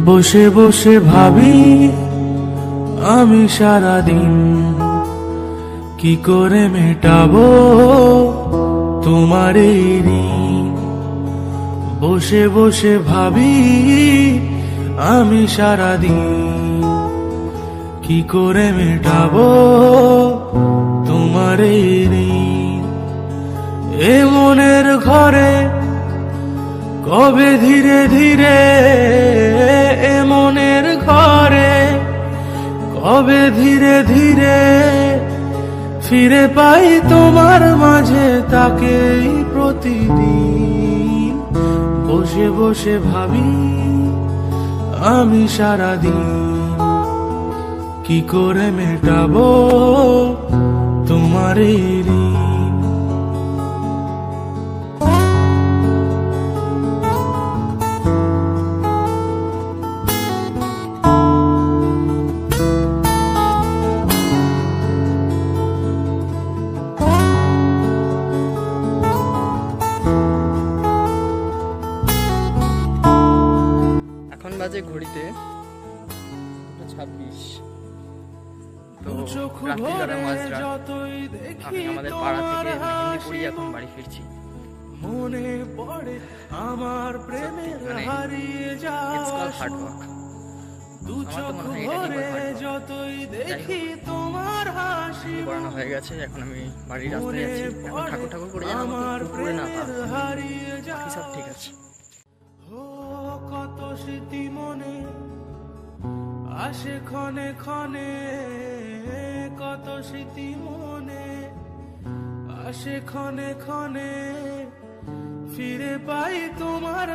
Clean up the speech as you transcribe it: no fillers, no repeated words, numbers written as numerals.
বসে বসে ভাবি আমি সারাদিন কি করে মেটাবো তোমার এই ঋণ। বসে বসে ভাবি আমি সারাদিন কি করে মেটাবো তোমার এই ঋণ। এ মনের ঘরে কবে ধীরে ধীরে, এ মনের ঘরে কবে ধীরে ধীরে ফিরে পাই তোমার মাঝে তাকেই প্রতিদিন। বসে বসে ভাবি আমি সারাদিন কি করে মেটাবো তোমার এই ঋণ। বাজে ঘড়িতে 26। তো রাত্রিবেলা মাঝরাত আমি আমাদের পাড়া থেকে মেহেন্দিপুরি এখন বাড়ি ফিরছি। মনে পড়ে আমার প্রেমের হারিয়ে যাওয়া হার্ড ওয়ার্ক। দু চোখ ভরে যতই দেখি তোমার হাসি পড়ানো হয়ে গেছে। এখন আমি বাড়ির রাস্তায় যাচ্ছি। এখন ঠাকুর ঠাকুর করে যেন আমার পুরো না হারিয়ে বাকি সব ঠিক আছে। কত স্মৃতি মনে আসে ক্ষণে ক্ষণে, কত স্মৃতি মনে আসে ক্ষণে ক্ষণে ফিরে পাই তোমার